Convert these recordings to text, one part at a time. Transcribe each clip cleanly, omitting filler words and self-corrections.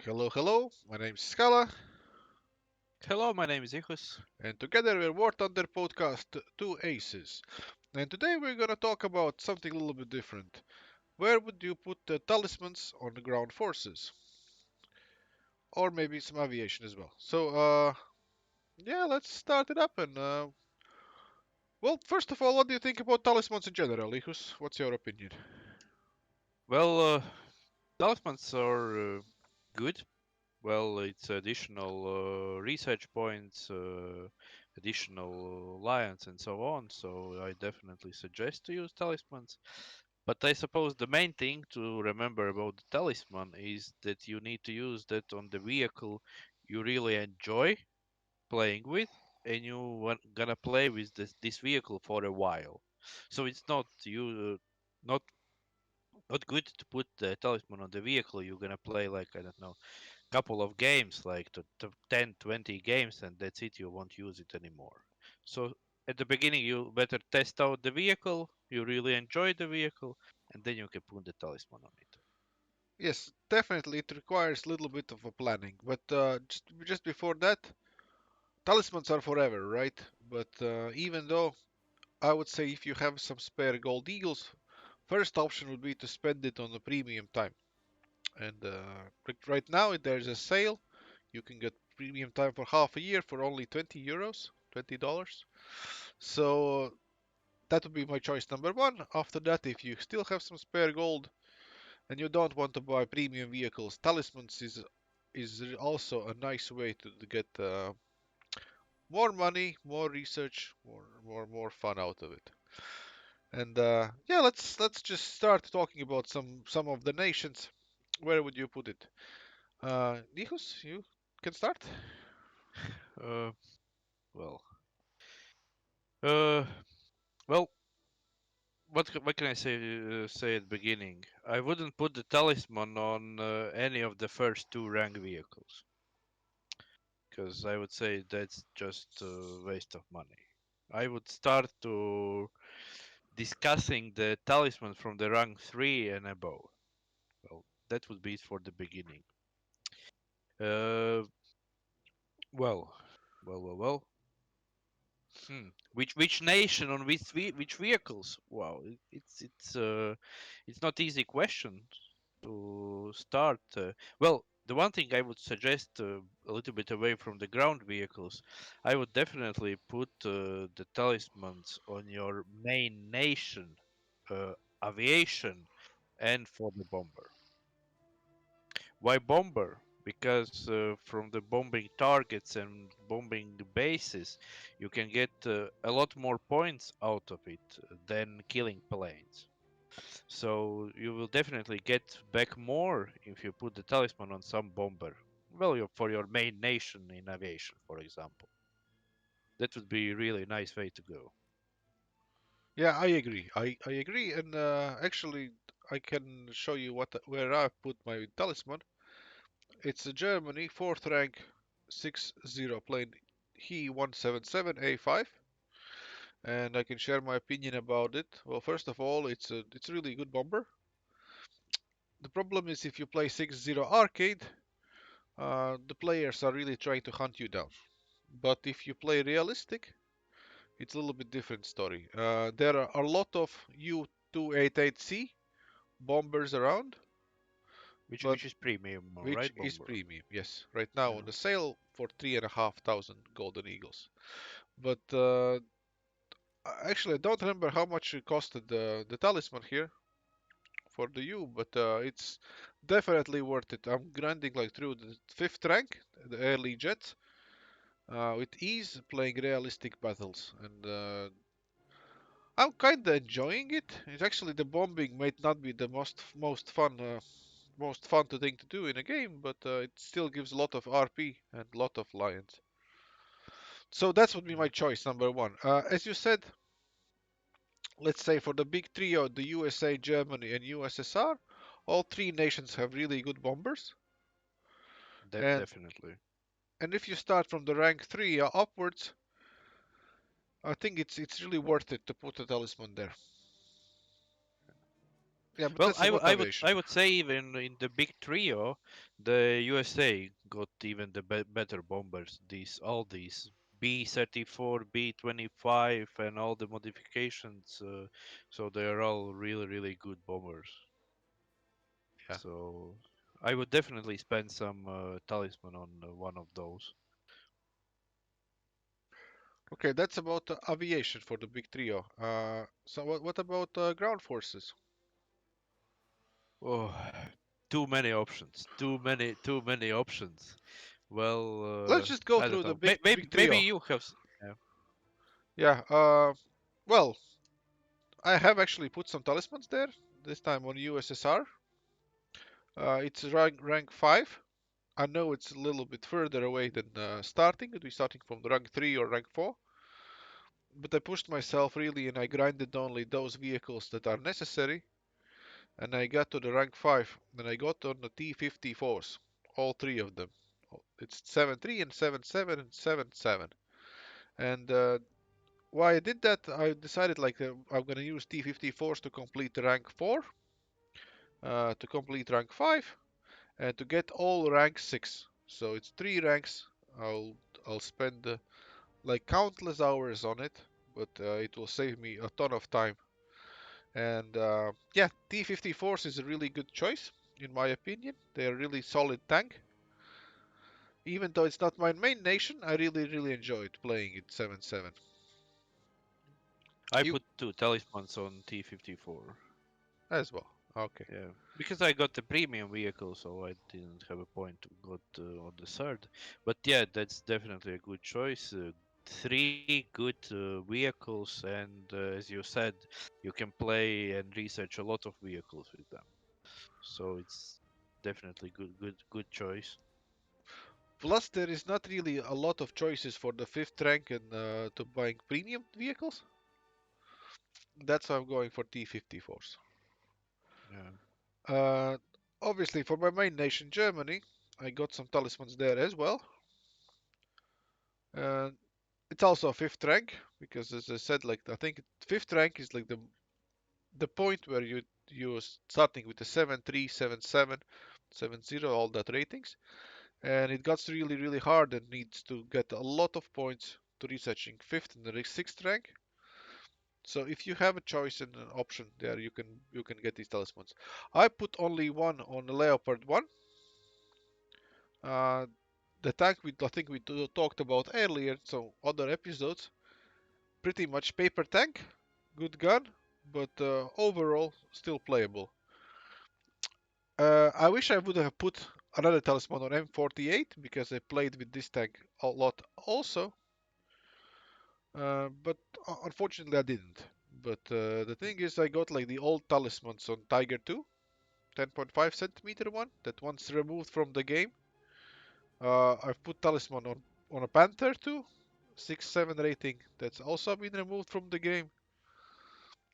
Hello, hello. My name is Scala, Hello, my name is Ichus. and together we're War Thunder podcast Two Aces. And today we're gonna talk about something a little bit different. Where would you put the talismans on the ground forces, or maybe some aviation as well? Yeah, let's start it up. Well, first of all, what do you think about talismans in general, Ichus? What's your opinion? Well, Talismans are good. Well, it's additional research points, additional alliance, and so on. So I definitely suggest to use talismans. But I suppose the main thing to remember about the talisman is that you need to use that on the vehicle you really enjoy playing with, and gonna play with this vehicle for a while. So it's not not good to put the talisman on the vehicle. You're gonna play like, I don't know, couple of games, like to 10 20 games, and that's it. You won't use it anymore. So at the beginning you better test out the vehicle, you really enjoy the vehicle, and then you can put the talisman on it. Yes, definitely it requires a little bit of a planning, but just before that, talismans are forever, right? But even though I would say if you have some spare gold eagles, first option would be to spend it on the premium time. And right now there's a sale. You can get premium time for half a year for only 20 euros, $20. So that would be my choice number one. After that, if you still have some spare gold and you don't want to buy premium vehicles, talismans is also a nice way to get more money, more research, more fun out of it. And yeah, let's just start talking about some of the nations. Where would you put it? Nikos, you can start. Uh, well, uh, well, what can I say at the beginning? I wouldn't put the talisman on any of the first two rank vehicles, because I would say that's just a waste of money. I would start to discussing the talisman from the rank 3 and above. Well, that would be it for the beginning. Uh, well, well. Which nation on which vehicles? Wow, it's not easy question to start. Well, the one thing I would suggest, a little bit away from the ground vehicles, I would definitely put the talismans on your main nation, uh, aviation, and for the bomber. Why bomber? Because from the bombing targets and bombing bases, you can get a lot more points out of it than killing planes. So you will definitely get back more if you put the talisman on some bomber. Well, for your main nation in aviation, for example. That would be really nice way to go. Yeah, I agree. I agree, and actually, I can show you where I put my talisman. It's a Germany fourth rank 60 plane He-177A5, and I can share my opinion about it. Well, first of all, it's a really good bomber. The problem is if you play 60 arcade, the players are really trying to hunt you down. But if you play realistic, it's a little bit different story. There are a lot of U-288C bombers around, but Which is premium, which right, is bomber? premium. Yes, right now on Yeah. the sale for 3,500 golden eagles. But actually, I don't remember how much it costed the talisman here for the U, but it's definitely worth it. I'm grinding like through the fifth rank, the early jet, with ease, playing realistic battles, and I'm kinda enjoying it. It's actually the bombing might not be the most fun to thing to do in a game, but it still gives a lot of RP and a lot of lions. So that's would be my choice number one. As you said, let's say for the big trio, the USA, Germany, and USSR, all three nations have really good bombers. And Definitely. and if you start from the rank three upwards, I think it's really worth it to put a talisman there. Yeah, but Well, that's about aviation. I would say even in the big trio, the USA got even the better bombers. These B-34, B-25, and all the modifications. So they are all really good bombers. Yeah. So I would definitely spend some talisman on one of those. Okay, that's about aviation for the big trio. So what about ground forces? Oh, too many options. Too many options. Let's Well, just go I through don't the know. big Maybe trio. you have. Yeah. Yeah. Well, I have actually put some talismans there. This time on USSR. It's rank 5. I know it's a little bit further away than starting. It'll be starting from the rank 3 or rank 4. But I pushed myself really and I grinded only those vehicles that are necessary. And I got to the rank 5. Then I got on the T-54s. All three of them. It's 7.3 and 7.7 and 7.7. And why I did that, I decided like I'm gonna use T-54s to complete rank 4, to complete rank 5, and to get all rank 6. So it's 3 ranks. I'll I'll spend like countless hours on it, but it will save me a ton of time. And yeah, T-54s is a really good choice in my opinion. They're a really solid tank. Even though it's not my main nation, I really enjoyed playing it 7-7. I You put two talismans on T-54. as well. Okay. Yeah, because I got the premium vehicle, so I didn't have a point to got on the third. But yeah, that's definitely a good choice. Three good vehicles, and as you said, you can play and research a lot of vehicles with them. So it's definitely good choice. Plus, there is not really a lot of choices for the fifth rank and to buying premium vehicles. That's why I'm going for T-54s. Yeah. Uh, Obviously, for my main nation, Germany, I got some talismans there as well. Uh, it's also a fifth rank because, as I said, like I think fifth rank is like the point where you starting with the 7.3, 7.7, 7.0, all that ratings, and it gets really hard and needs to get a lot of points to researching fifth and the sixth rank. So if you have a choice and an option there, you can get these talismans. I put only one on the Leopard one. Uh, the tank I think we talked about earlier, so other episodes. Pretty much paper tank, good gun, but overall still playable. I wish I would have put another talisman on M48 because I played with this tank a lot also, but unfortunately I didn't. But the thing is, I got like the old talismans on Tiger 2, 10.5 centimeter one that once removed from the game. I've put talisman on a Panther 2, 6-7 rating that's also been removed from the game.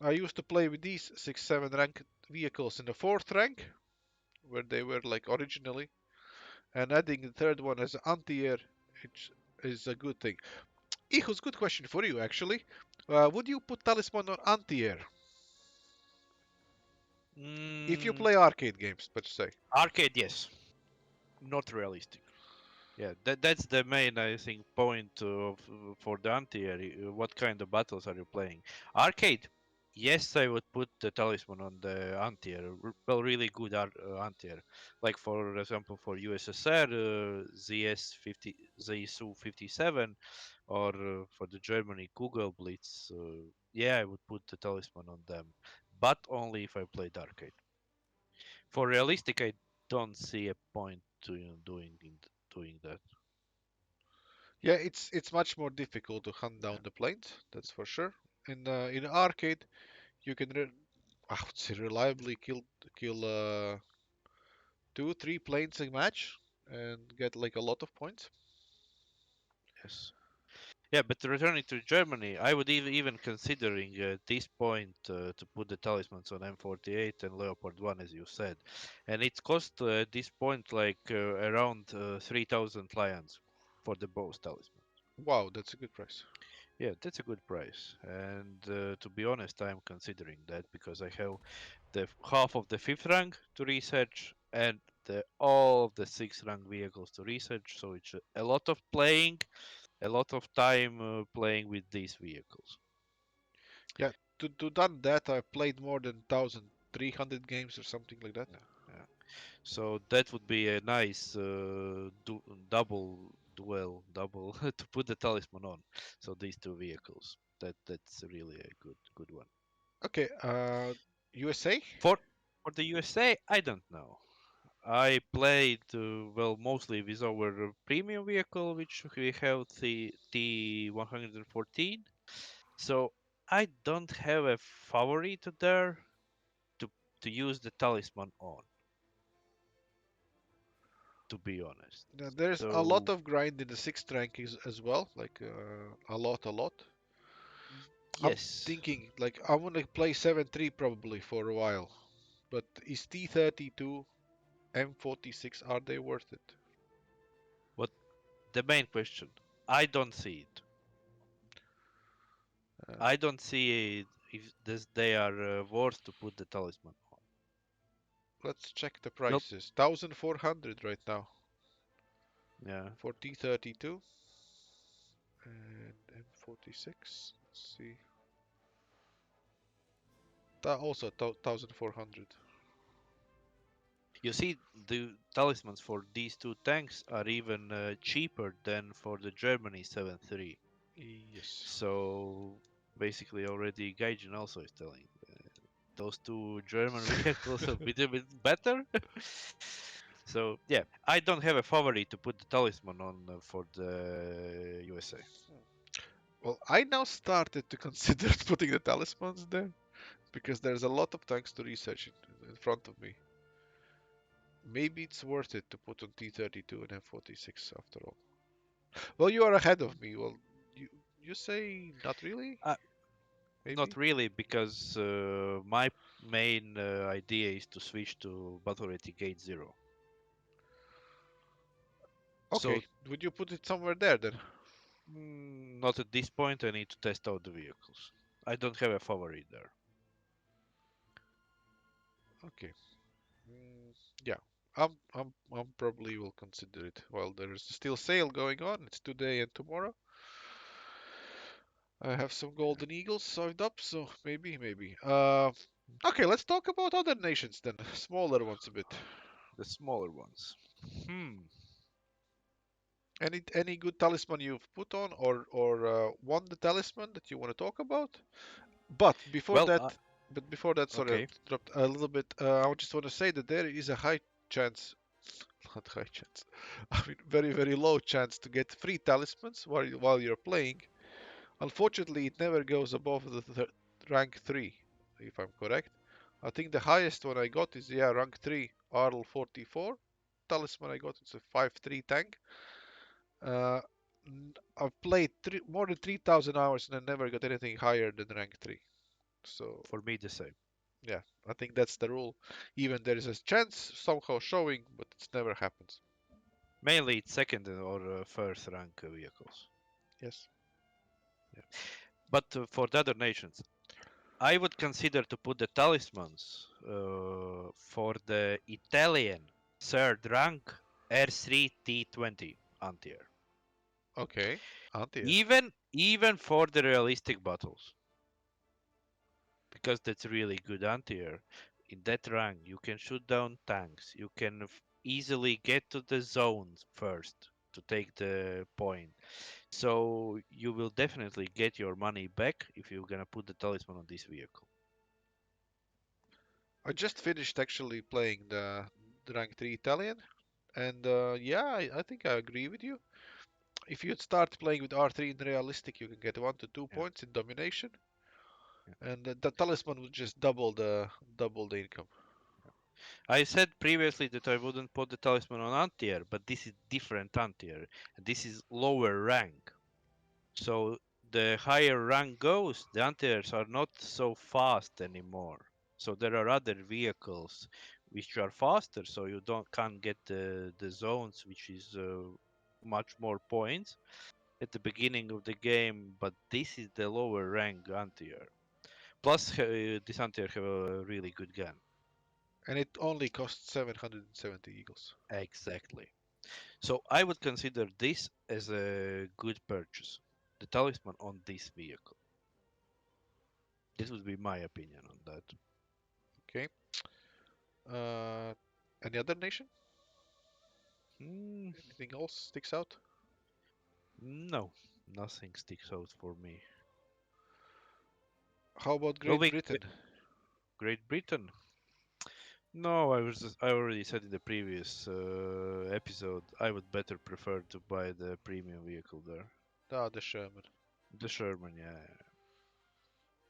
I used to play with these 6-7 rank vehicles in the fourth rank, where they were like originally, and adding the third one as anti-air is a good thing. Ihus, good question for you actually. Would you put talisman on anti-air if you Mm, play arcade games, per se? arcade, yes. Not realistic. Yeah, that's the main I think point of for the anti-air. What kind of battles are you playing? Arcade. Yes, I would put the talisman on the anti-air. Well, really good anti-air. Like for example, for USSR, ZS 50, ZSU 57, or for the Germany Google Blitz. Yeah, I would put the talisman on them, but only if I played arcade. For realistic, I don't see a point to doing that. Yeah, it's much more difficult to hunt down Yeah. the planes, that's for sure. In arcade, you can I would say reliably kill 2-3 planes a match and get like a lot of points. Yes. Yeah, but returning to Germany, I would even considering at this point to put the talismans on M48 and Leopard 1, as you said, and it's cost at this point like around 3,000 lions for the both talismans. Wow, that's a good price. Yeah, that's a good price. And to be honest, I'm considering that because I have half of the fifth rank to research and all of the sixth rank vehicles to research. So it's a lot of playing, a lot of time playing with these vehicles. Yeah, to done that, I played more than 1,300 games or something like that. Yeah, yeah. So that would be a nice double duel, double to put the talisman on. So these two vehicles. That's really a good one. Okay, USA? For for the USA, I don't know. I played well mostly with our premium vehicle, which we have the T114. So I don't have a favorite there to to use the talisman on. To be honest, There's a lot so of grind in the sixth rank as well, like a lot, a lot. I'm yes, thinking like I want to play 7-3 probably for a while, but is T32 M46 are they worth it? but the main question, I don't see it. Uh, I don't see it if they are worth to put the talisman on. let's check the Well, prices. 1,400 right now yeah, for T32 and M46. Let's see. That also 1,400. you see, the talismans for these two tanks are even cheaper than for the Germany 7.3. Yes. So basically, already Gaijin also is telling those two German vehicles a bit better. So yeah, I don't have a favorite to put the talisman on for the USA. Well, I now started to consider putting the talismans there because there's a lot of tanks to research in front of me. Maybe it's worth it to put on T32 and M46 after all. Well, you are ahead of me. Well, you you say not really? Uh, Not Maybe? really, because my main idea is to switch to Battle Ready Gate Zero. So Okay. Would you put it somewhere there then? not at this point. I need to test out the vehicles. I don't have a favorite there. Okay. Mm, yeah. I'm probably will consider it. Well, there's still sale going on. It's today and tomorrow. I have some Yeah, golden eagles saved up, so maybe. Okay, let's talk about other nations then. Smaller ones a bit. the smaller ones. Hmm. Any good talisman you've put on or won the talisman that you want to talk about? But before Well, that, but before that, sorry, I okay. interrupt a little bit. I just want to say that there is a high chance, not high chance, I mean very low chance to get free talismans while you're playing. Unfortunately, it never goes above the rank 3, if I'm correct. I think the highest one I got is, yeah, rank 3, Arl 44. Talisman I got, it's a 5-3 tank. Uh, I've played more than 3,000 hours and I never got anything higher than rank 3. So, For me, the same. yeah, I think that's the rule. Even there is a chance somehow showing, but it never happens. Mainly, it's second or first rank vehicles. Yes. Yeah. But for the other nations, I would consider to put the talismans for the Italian third rank R3 T20 anti-air. Okay. Anti-air. Even for the realistic battles, because that's really good anti-air. In that rank, you can shoot down tanks. You can easily get to the zones first to take the point. So you will definitely get your money back if you're gonna put the talisman on this vehicle. I just finished actually playing the rank 3 Italian, and yeah, I think I agree with you. If you start playing with R3 in realistic, you can get 1 to 2 Yeah. points in domination, Yeah. and the talisman will just double the income. I said previously that I wouldn't put the talisman on anti-air, but this is different anti-air. This is lower rank. So the higher rank goes, the anti-airs are not so fast anymore. So there are other vehicles which are faster, so you don't can't get the zones, which is much more points. at the beginning of the game, but this is the lower rank anti-air. Plus, this anti-air have a really good gun. And it only costs 770 eagles. Exactly. So I would consider this as a good purchase. The talisman on this vehicle. This would be my opinion on that. Okay. Uh, any other nation? Hmm, Anything else sticks out? no, nothing sticks out for me. How about Well, Great Britain? Great Britain. No, I already said in the previous episode I would better prefer to buy the premium vehicle there. Ah, the Sherman. The Sherman, yeah.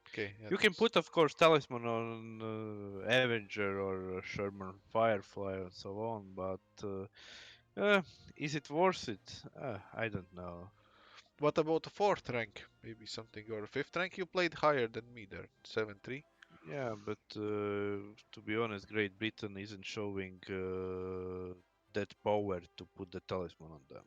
Okay, yeah, You can that's put, of course, Talisman on Avenger or Sherman Firefly and so on, but is it worth it? I don't know. what about a fourth rank? Maybe something or a fifth rank? You played higher than me there, 7-3. Yeah, but to be honest, Great Britain isn't showing that power to put the Talisman on them.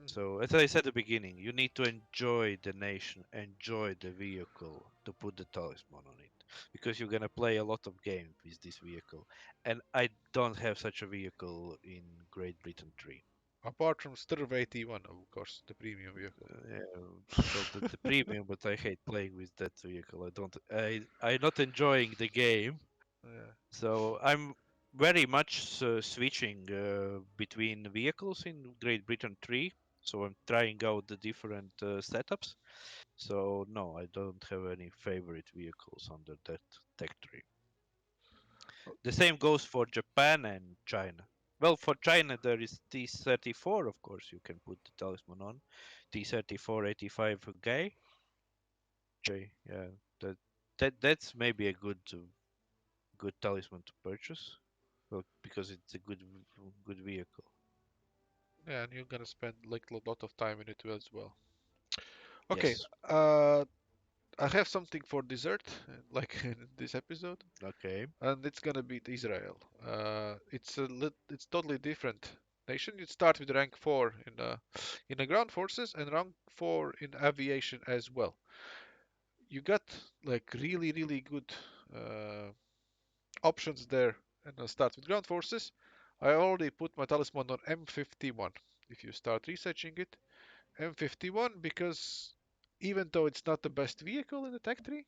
So, as I said at the beginning, you need to enjoy the nation, enjoy the vehicle to put the talisman on it. Because you're gonna play a lot of games with this vehicle. And I don't have such a vehicle in Great Britain 3. Apart from Sturv 81, of course, the premium vehicle. Yeah, well, the premium, but I hate playing with that vehicle. I'm not enjoying the game. Yeah. So I'm very much switching between vehicles in Great Britain 3. So I'm trying out the different setups. So no, I don't have any favorite vehicles under that tech tree. Oh, The same goes for Japan and China. Well, for China there is T-34, of course you can put the talisman on. T-34 85 gay. Yeah, that that's maybe a good talisman to purchase. Well, because it's a good vehicle. yeah, and you're gonna spend like a lot of time in it as well. Okay, Yes. I have something for dessert, like in this episode, Okay. and it's gonna be Israel. It's totally different nation. You start with rank 4 in the ground forces and rank 4 in aviation as well. You got like really good uh, options there, and I'll start with ground forces. I already put my talisman on M51. If you start researching it, M51 because even though it's not the best vehicle in the tech tree,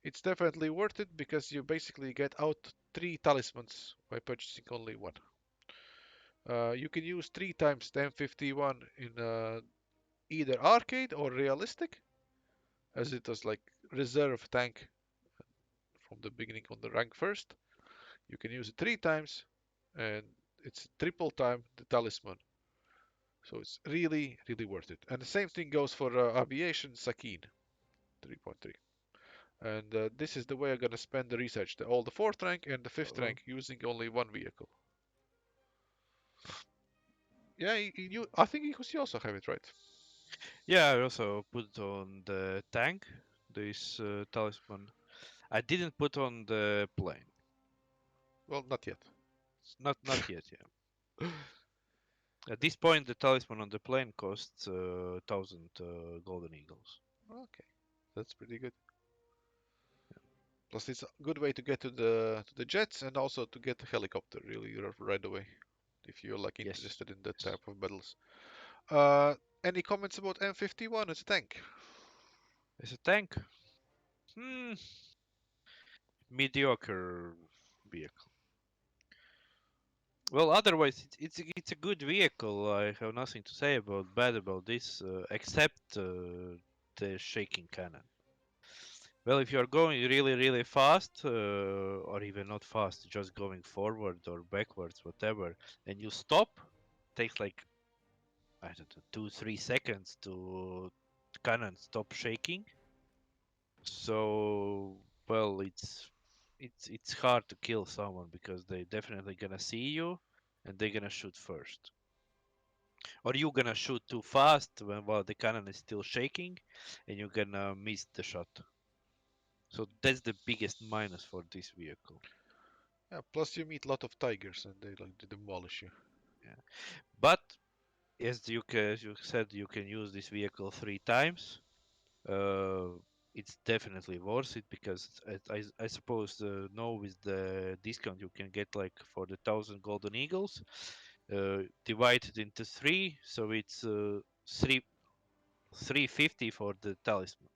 it's definitely worth it because you basically get out three talismans by purchasing only one. You can use three times the M51 in either arcade or realistic, as it was like reserve tank from the beginning on the rank first. You can use it three times, and it's triple time the talisman. So it's really worth it. And the same thing goes for aviation Sakin 3.3. And this is the way I'm gonna spend the research. All the fourth rank and the fifth Uh, rank using only one vehicle. Yeah, I think you also have it right. yeah, I also put on the tank this talisman. I didn't put on the plane. Well, not yet. Not yet, yeah. At this point, the talisman on the plane costs 1,000 golden eagles. Okay, that's pretty good. Plus, it's a good way to get to the jets and also to get the helicopter really right away if you're like Yes, interested in that yes. type of battles. Uh, any comments about M51 as a tank? As a tank, hmm, mediocre vehicle. Well, otherwise, it's a good vehicle. I have nothing to say about bad about this, except the shaking cannon. Well, if you're going really fast, or even not fast, just going forward or backwards, whatever, and you stop, takes like I don't know 2 3 seconds to cannon stop shaking. So well, it's hard to kill someone because they definitely gonna see you, and they're gonna shoot first. Or you're gonna shoot too fast while the cannon is still shaking, and you're gonna miss the shot. So that's the biggest minus for this vehicle. Yeah, plus you meet a lot of tigers and they like to demolish you. Yeah. But as you said, you can use this vehicle 3 times. Uh, it's definitely worth it because I suppose now with the discount you can get like for the 1,000 golden eagles, divided into three, so it's 350 for the talisman.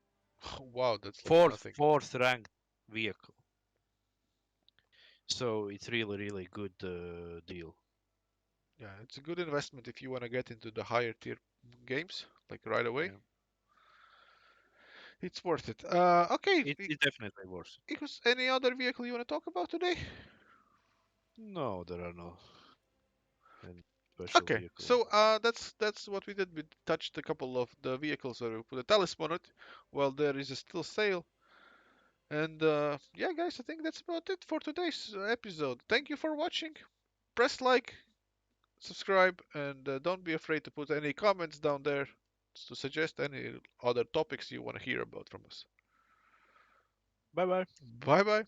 Wow, that's like Fourth nothing. fourth ranked vehicle. So it's really good deal. Yeah, it's a good investment if you want to get into the higher tier games, like right away. Yeah, It's worth it. Okay, it's definitely worth it. Because any other vehicle you want to talk about today? No, there are no any special Okay, vehicle. so that's what we did. We touched a couple of the vehicles where we put a talisman on it. Well, there is a still sale. And yeah, guys, I think that's about it for today's episode. Thank you for watching. Press like, subscribe, and don't be afraid to put any comments down there to suggest any other topics you want to hear about from us. Bye bye. Bye bye.